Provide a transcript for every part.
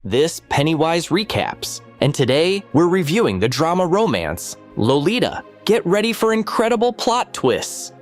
This Pennywise Recaps, and today we're reviewing the drama romance, Lolita. Get ready for incredible plot twists.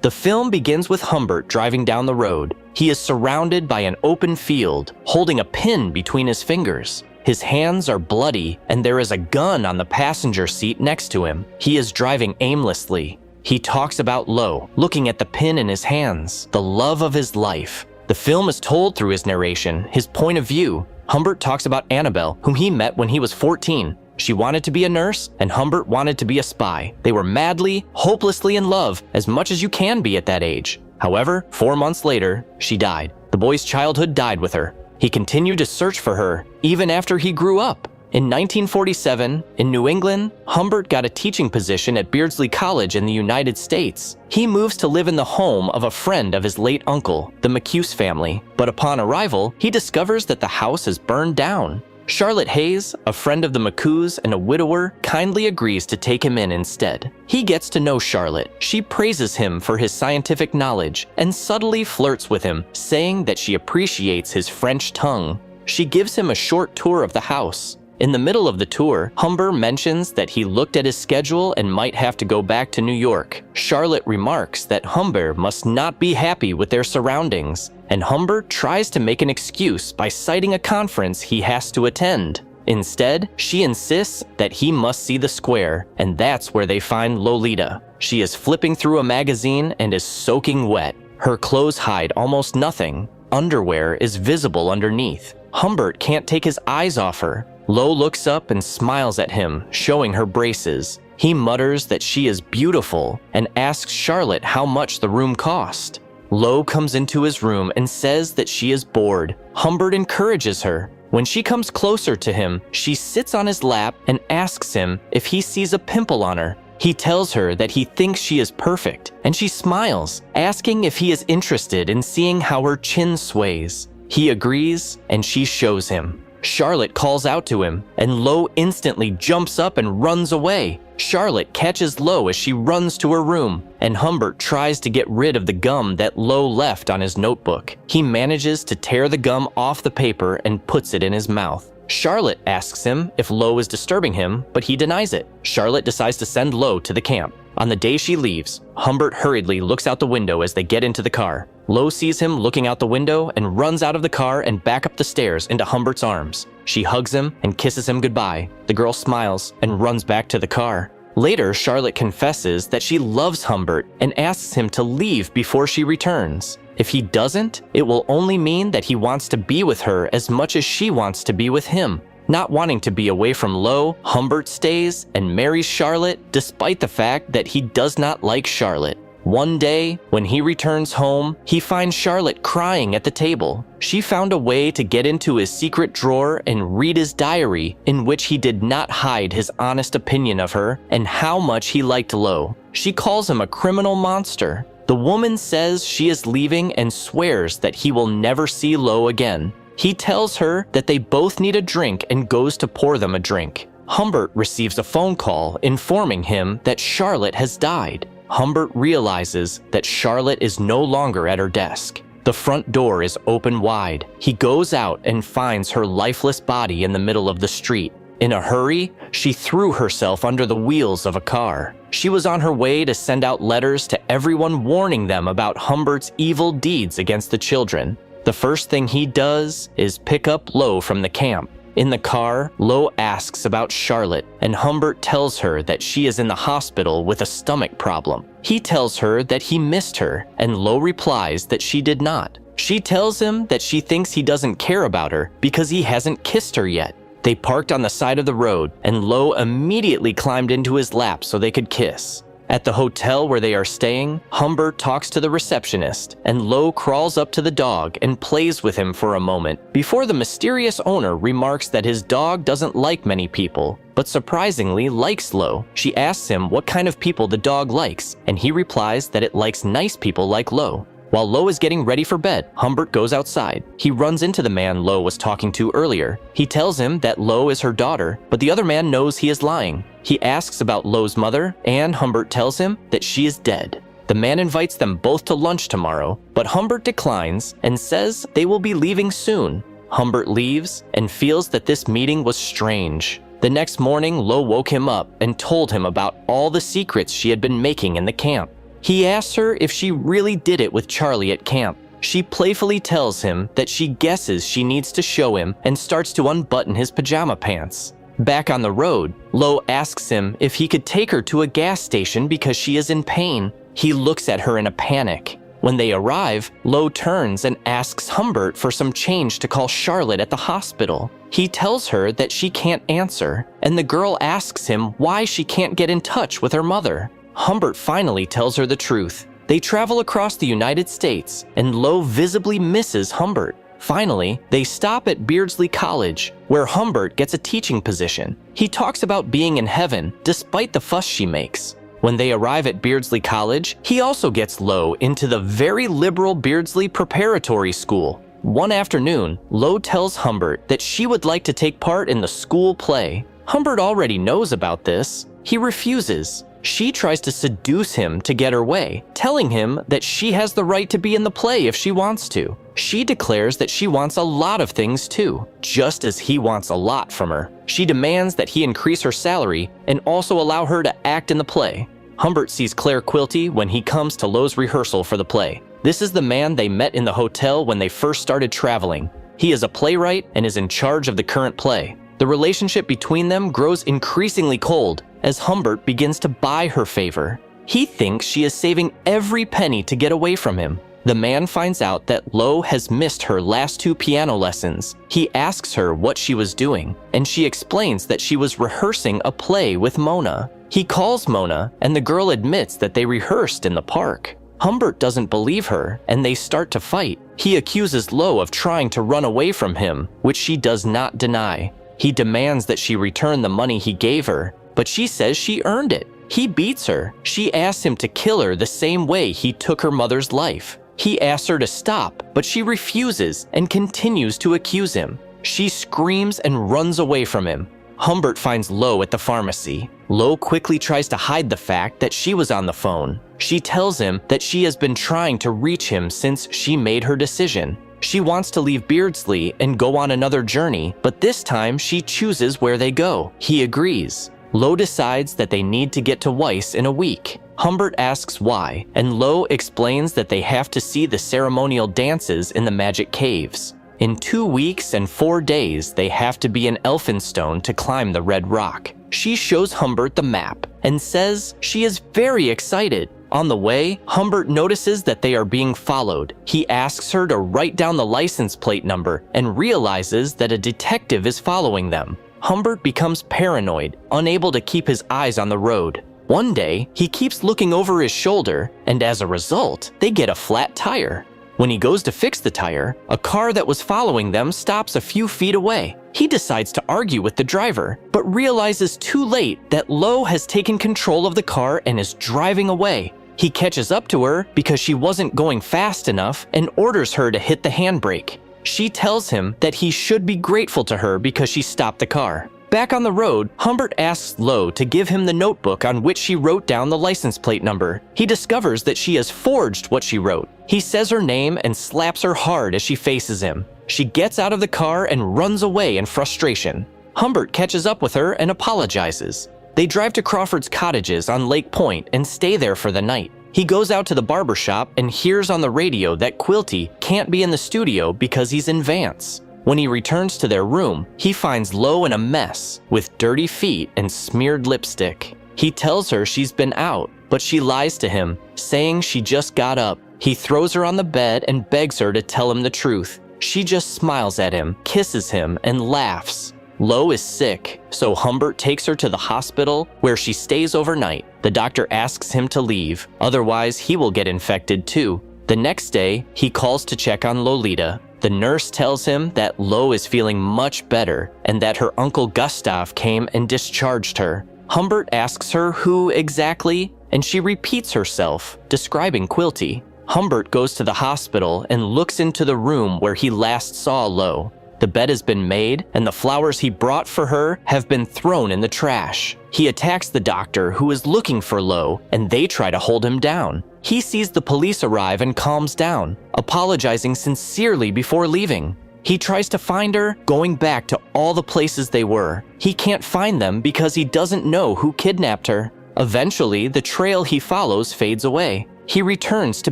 The film begins with Humbert driving down the road. He is surrounded by an open field, holding a pin between his fingers. His hands are bloody, and there is a gun on the passenger seat next to him. He is driving aimlessly. He talks about Lo, looking at the pin in his hands, the love of his life. The film is told through his narration, his point of view. Humbert talks about Annabelle, whom he met when he was 14. She wanted to be a nurse, and Humbert wanted to be a spy. They were madly, hopelessly in love, as much as you can be at that age. However, 4 months later, she died. The boy's childhood died with her. He continued to search for her, even after he grew up. In 1947, in New England, Humbert got a teaching position at Beardsley College in the United States. He moves to live in the home of a friend of his late uncle, the McCuse family. But upon arrival, he discovers that the house is burned down. Charlotte Hayes, a friend of the McCuse and a widower, kindly agrees to take him in instead. He gets to know Charlotte. She praises him for his scientific knowledge and subtly flirts with him, saying that she appreciates his French tongue. She gives him a short tour of the house. In the middle of the tour, Humbert mentions that he looked at his schedule and might have to go back to New York. Charlotte remarks that Humbert must not be happy with their surroundings, and Humbert tries to make an excuse by citing a conference he has to attend. Instead, she insists that he must see the square, and that's where they find Lolita. She is flipping through a magazine and is soaking wet. Her clothes hide almost nothing. Underwear is visible underneath. Humbert can't take his eyes off her. Lo looks up and smiles at him, showing her braces. He mutters that she is beautiful and asks Charlotte how much the room cost. Lo comes into his room and says that she is bored. Humbert encourages her. When she comes closer to him, she sits on his lap and asks him if he sees a pimple on her. He tells her that he thinks she is perfect, and she smiles, asking if he is interested in seeing how her chin sways. He agrees, and she shows him. Charlotte calls out to him, and Lo instantly jumps up and runs away. Charlotte catches Lo as she runs to her room, and Humbert tries to get rid of the gum that Lo left on his notebook. He manages to tear the gum off the paper and puts it in his mouth. Charlotte asks him if Lo is disturbing him, but he denies it. Charlotte decides to send Lo to the camp. On the day she leaves, Humbert hurriedly looks out the window as they get into the car. Lo sees him looking out the window and runs out of the car and back up the stairs into Humbert's arms. She hugs him and kisses him goodbye. The girl smiles and runs back to the car. Later, Charlotte confesses that she loves Humbert and asks him to leave before she returns. If he doesn't, it will only mean that he wants to be with her as much as she wants to be with him. Not wanting to be away from Lo, Humbert stays and marries Charlotte despite the fact that he does not like Charlotte. One day, when he returns home, he finds Charlotte crying at the table. She found a way to get into his secret drawer and read his diary, in which he did not hide his honest opinion of her and how much he liked Lo. She calls him a criminal monster. The woman says she is leaving and swears that he will never see Lo again. He tells her that they both need a drink and goes to pour them a drink. Humbert receives a phone call informing him that Charlotte has died. Humbert realizes that Charlotte is no longer at her desk. The front door is open wide. He goes out and finds her lifeless body in the middle of the street. In a hurry, she threw herself under the wheels of a car. She was on her way to send out letters to everyone warning them about Humbert's evil deeds against the children. The first thing he does is pick up Lo from the camp. In the car, Lo asks about Charlotte, and Humbert tells her that she is in the hospital with a stomach problem. He tells her that he missed her, and Lo replies that she did not. She tells him that she thinks he doesn't care about her because he hasn't kissed her yet. They parked on the side of the road, and Lo immediately climbed into his lap so they could kiss. At the hotel where they are staying, Humbert talks to the receptionist, and Lo crawls up to the dog and plays with him for a moment before the mysterious owner remarks that his dog doesn't like many people, but surprisingly likes Lo. She asks him what kind of people the dog likes, and he replies that it likes nice people like Lo. While Lo is getting ready for bed, Humbert goes outside. He runs into the man Lo was talking to earlier. He tells him that Lo is her daughter, but the other man knows he is lying. He asks about Lo's mother, and Humbert tells him that she is dead. The man invites them both to lunch tomorrow, but Humbert declines and says they will be leaving soon. Humbert leaves and feels that this meeting was strange. The next morning, Lo woke him up and told him about all the secrets she had been making in the camp. He asks her if she really did it with Charlie at camp. She playfully tells him that she guesses she needs to show him and starts to unbutton his pajama pants. Back on the road, Lo asks him if he could take her to a gas station because she is in pain. He looks at her in a panic. When they arrive, Lo turns and asks Humbert for some change to call Charlotte at the hospital. He tells her that she can't answer, and the girl asks him why she can't get in touch with her mother. Humbert finally tells her the truth. They travel across the United States, and Lo visibly misses Humbert. Finally, they stop at Beardsley College, where Humbert gets a teaching position. He talks about being in heaven, despite the fuss she makes. When they arrive at Beardsley College, he also gets Lo into the very liberal Beardsley Preparatory School. One afternoon, Lo tells Humbert that she would like to take part in the school play. Humbert already knows about this. He refuses. She tries to seduce him to get her way, telling him that she has the right to be in the play if she wants to. She declares that she wants a lot of things too, just as he wants a lot from her. She demands that he increase her salary and also allow her to act in the play. Humbert sees Claire Quilty when he comes to Lo's rehearsal for the play. This is the man they met in the hotel when they first started traveling. He is a playwright and is in charge of the current play. The relationship between them grows increasingly cold as Humbert begins to buy her favor. He thinks she is saving every penny to get away from him. The man finds out that Lo has missed her last 2 piano lessons. He asks her what she was doing, and she explains that she was rehearsing a play with Mona. He calls Mona, and the girl admits that they rehearsed in the park. Humbert doesn't believe her, and they start to fight. He accuses Lo of trying to run away from him, which she does not deny. He demands that she return the money he gave her, but she says she earned it. He beats her. She asks him to kill her the same way he took her mother's life. He asks her to stop, but she refuses and continues to accuse him. She screams and runs away from him. Humbert finds Lo at the pharmacy. Lo quickly tries to hide the fact that she was on the phone. She tells him that she has been trying to reach him since she made her decision. She wants to leave Beardsley and go on another journey, but this time she chooses where they go. He agrees. Lo decides that they need to get to Weiss in a week. Humbert asks why, and Lo explains that they have to see the ceremonial dances in the magic caves. In 2 weeks and 4 days, they have to be in Elphinstone to climb the Red Rock. She shows Humbert the map and says she is very excited. On the way, Humbert notices that they are being followed. He asks her to write down the license plate number and realizes that a detective is following them. Humbert becomes paranoid, unable to keep his eyes on the road. One day, he keeps looking over his shoulder, and as a result, they get a flat tire. When he goes to fix the tire, a car that was following them stops a few feet away. He decides to argue with the driver, but realizes too late that Lo has taken control of the car and is driving away. He catches up to her because she wasn't going fast enough and orders her to hit the handbrake. She tells him that he should be grateful to her because she stopped the car. Back on the road, Humbert asks Lo to give him the notebook on which she wrote down the license plate number. He discovers that she has forged what she wrote. He says her name and slaps her hard as she faces him. She gets out of the car and runs away in frustration. Humbert catches up with her and apologizes. They drive to Crawford's cottages on Lake Point and stay there for the night. He goes out to the barber shop and hears on the radio that Quilty can't be in the studio because he's in Vance. When he returns to their room, he finds Lo in a mess with dirty feet and smeared lipstick. He tells her she's been out, but she lies to him, saying she just got up. He throws her on the bed and begs her to tell him the truth. She just smiles at him, kisses him, and laughs. Lo is sick, so Humbert takes her to the hospital where she stays overnight. The doctor asks him to leave, otherwise he will get infected too. The next day, he calls to check on Lolita. The nurse tells him that Lo is feeling much better and that her uncle Gustav came and discharged her. Humbert asks her who exactly, and she repeats herself, describing Quilty. Humbert goes to the hospital and looks into the room where he last saw Lo. The bed has been made, and the flowers he brought for her have been thrown in the trash. He attacks the doctor who is looking for Lo, and they try to hold him down. He sees the police arrive and calms down, apologizing sincerely before leaving. He tries to find her, going back to all the places they were. He can't find them because he doesn't know who kidnapped her. Eventually, the trail he follows fades away. He returns to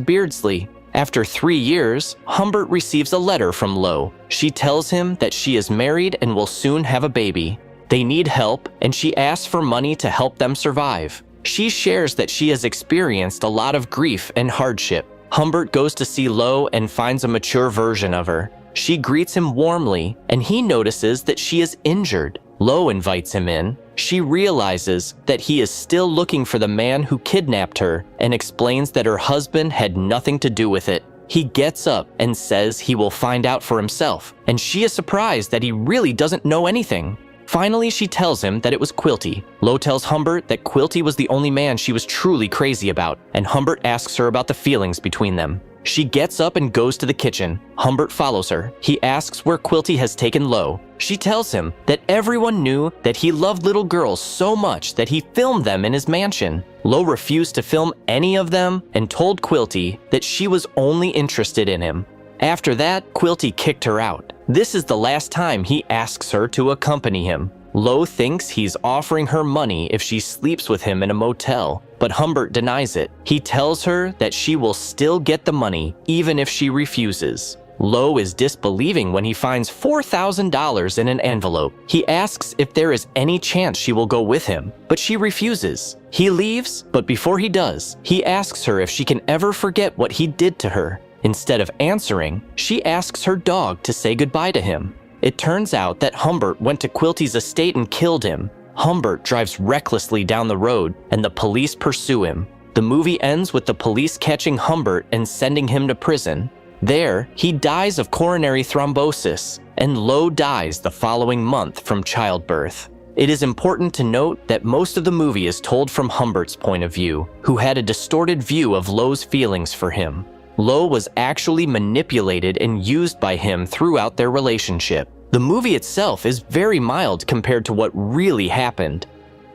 Beardsley. After 3 years, Humbert receives a letter from Lo. She tells him that she is married and will soon have a baby. They need help, and she asks for money to help them survive. She shares that she has experienced a lot of grief and hardship. Humbert goes to see Lo and finds a mature version of her. She greets him warmly, and he notices that she is injured. Lo invites him in. She realizes that he is still looking for the man who kidnapped her and explains that her husband had nothing to do with it. He gets up and says he will find out for himself, and she is surprised that he really doesn't know anything. Finally, she tells him that it was Quilty. Lo tells Humbert that Quilty was the only man she was truly crazy about, and Humbert asks her about the feelings between them. She gets up and goes to the kitchen. Humbert follows her. He asks where Quilty has taken Lo. She tells him that everyone knew that he loved little girls so much that he filmed them in his mansion. Lo refused to film any of them and told Quilty that she was only interested in him. After that, Quilty kicked her out. This is the last time he asks her to accompany him. Lo thinks he's offering her money if she sleeps with him in a motel, but Humbert denies it. He tells her that she will still get the money even if she refuses. Lo is disbelieving when he finds $4,000 in an envelope. He asks if there is any chance she will go with him, but she refuses. He leaves, but before he does, he asks her if she can ever forget what he did to her. Instead of answering, she asks her dog to say goodbye to him. It turns out that Humbert went to Quilty's estate and killed him. Humbert drives recklessly down the road, and the police pursue him. The movie ends with the police catching Humbert and sending him to prison. There, he dies of coronary thrombosis, and Lo dies the following month from childbirth. It is important to note that most of the movie is told from Humbert's point of view, who had a distorted view of Lo's feelings for him. Lo was actually manipulated and used by him throughout their relationship. The movie itself is very mild compared to what really happened.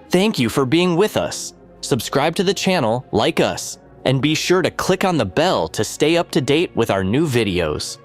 Thank you for being with us. Subscribe to the channel, like us, and be sure to click on the bell to stay up to date with our new videos.